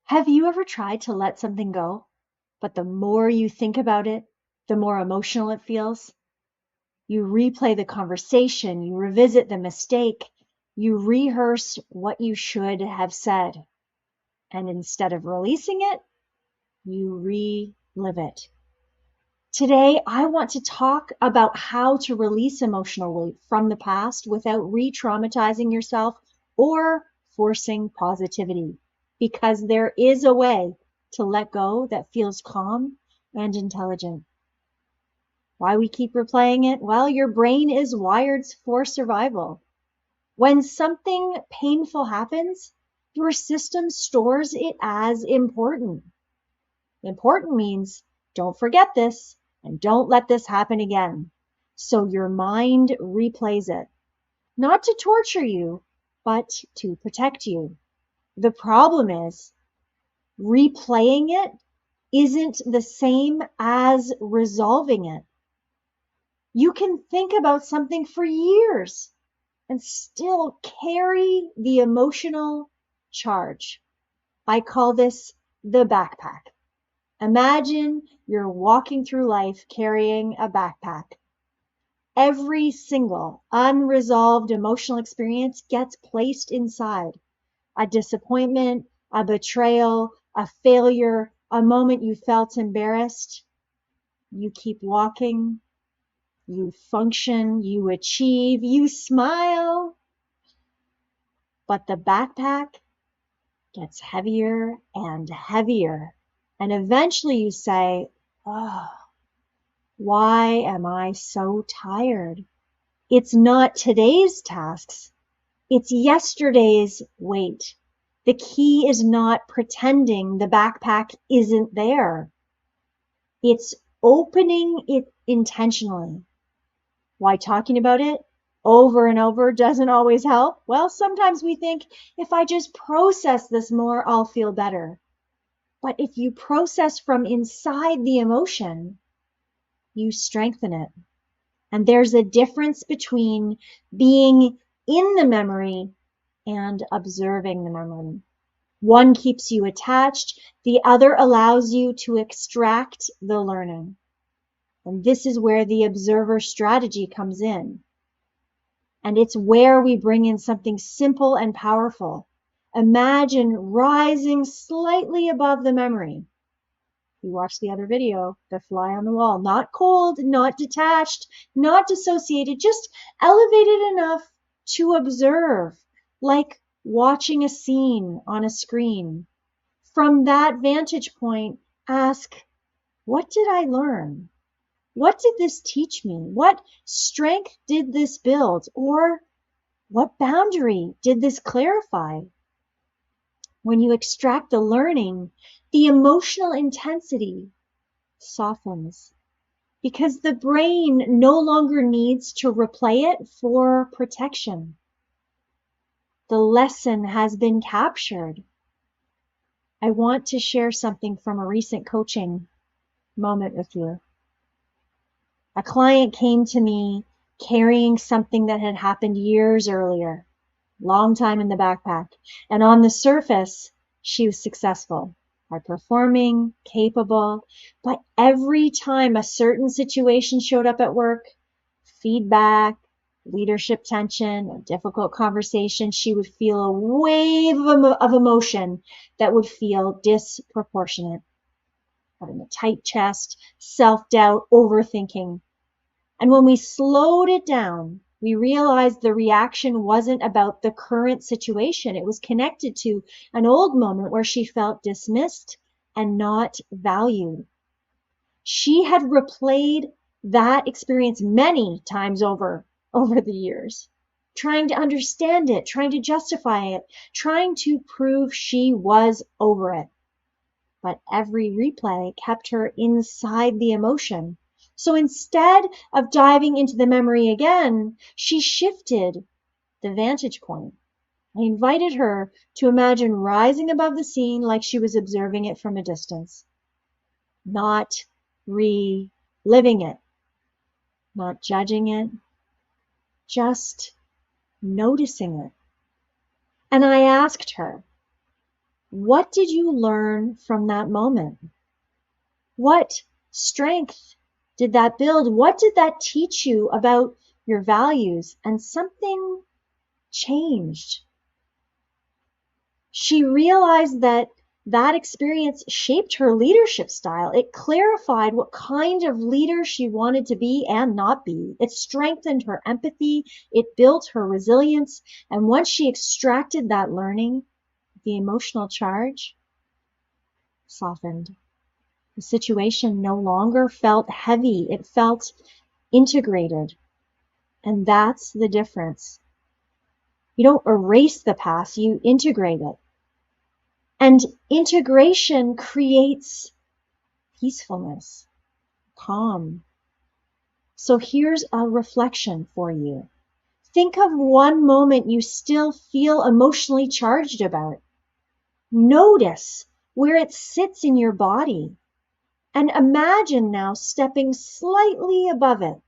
Have you ever tried to let something go, but the more you think about it, the more emotional it feels? You replay the conversation, you revisit the mistake, you rehearse what you should have said. And instead of releasing it, you relive it. Today, I want to talk about how to release emotional weight from the past without re-traumatizing yourself or forcing positivity. Because there is a way to let go that feels calm and intelligent. Why we keep replaying it? Well, your brain is wired for survival. When something painful happens, your system stores it as important. Important means don't forget this and don't let this happen again. So your mind replays it, not to torture you, but to protect you. The problem is replaying it isn't the same as resolving it. You can think about something for years and still carry the emotional charge. I call this the backpack. Imagine you're walking through life carrying a backpack. Every single unresolved emotional experience gets placed inside. A disappointment, a betrayal, a failure, a moment you felt embarrassed. You keep walking, you function, you achieve, you smile, but the backpack gets heavier and heavier. And eventually you say, oh, why am I so tired? It's not today's tasks. It's yesterday's weight. The key is not pretending the backpack isn't there. It's opening it intentionally. Why talking about it over and over doesn't always help? Well, sometimes we think if I just process this more, I'll feel better. But if you process from inside the emotion, you strengthen it. And there's a difference between being in the memory and observing the memory. One keeps you attached, the other allows you to extract the learning. And this is where the observer strategy comes in. And it's where we bring in something simple and powerful. Imagine rising slightly above the memory. You watch the other video, the fly on the wall, not cold, not detached, not dissociated, just elevated enough to observe, like watching a scene on a screen. From that vantage point, ask, what did I learn? What did this teach me? What strength did this build? Or what boundary did this clarify? When you extract the learning, the emotional intensity softens because the brain no longer needs to replay it for protection. The lesson has been captured. I want to share something from a recent coaching moment with you. A client came to me carrying something that had happened years earlier, long time in the backpack. And on the surface, she was successful, high performing, capable. But every time a certain situation showed up at work, feedback, leadership tension, a difficult conversation, she would feel a wave of emotion that would feel disproportionate. Having a tight chest, self-doubt, overthinking. And when we slowed it down, we realized the reaction wasn't about the current situation. It was connected to an old moment where she felt dismissed and not valued. She had replayed that experience many times over the years, trying to understand it, trying to justify it, trying to prove she was over it. But every replay kept her inside the emotion. So instead of diving into the memory again, she shifted the vantage point. I invited her to imagine rising above the scene like she was observing it from a distance, not reliving it, not judging it, just noticing it. And I asked her, What did you learn from that moment? What strength did that build? What did that teach you about your values? And something changed. She realized that that experience shaped her leadership style. It clarified what kind of leader she wanted to be and not be. It strengthened her empathy. It built her resilience. And once she extracted that learning, the emotional charge softened. The situation no longer felt heavy. It felt integrated. And that's the difference. You don't erase the past, you integrate it. And integration creates peacefulness, calm. So here's a reflection for you. Think of one moment you still feel emotionally charged about. Notice where it sits in your body. And imagine now stepping slightly above it.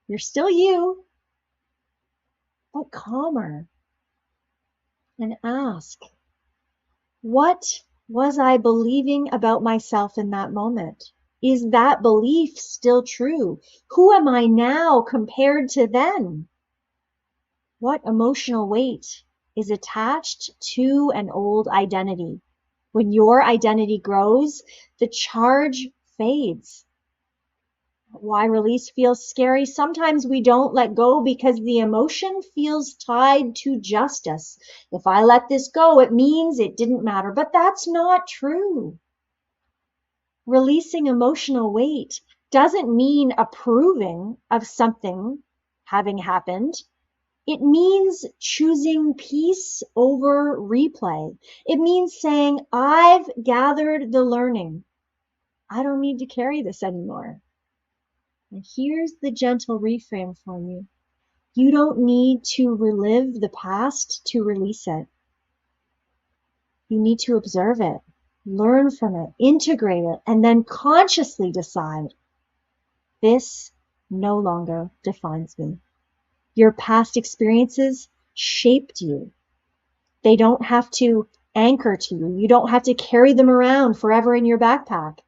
You're still you, but calmer. And ask, what was I believing about myself in that moment? Is that belief still true? Who am I now compared to then? What emotional weight is attached to an old identity? When your identity grows, the charge fades. Why release feels scary? Sometimes we don't let go because the emotion feels tied to justice. If I let this go, it means it didn't matter. But that's not true. Releasing emotional weight doesn't mean approving of something having happened. It means choosing peace over replay. It means saying, I've gathered the learning. I don't need to carry this anymore. And here's the gentle reframe for you. You don't need to relive the past to release it. You need to observe it, learn from it, integrate it, and then consciously decide, this no longer defines me. Your past experiences shaped you. They don't have to anchor to you. You don't have to carry them around forever in your backpack.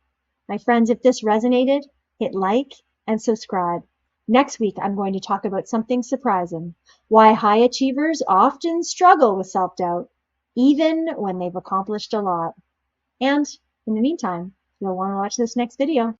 My friends, if this resonated, hit like and subscribe. Next week, I'm going to talk about something surprising, why high achievers often struggle with self-doubt, even when they've accomplished a lot. And in the meantime, you'll want to watch this next video.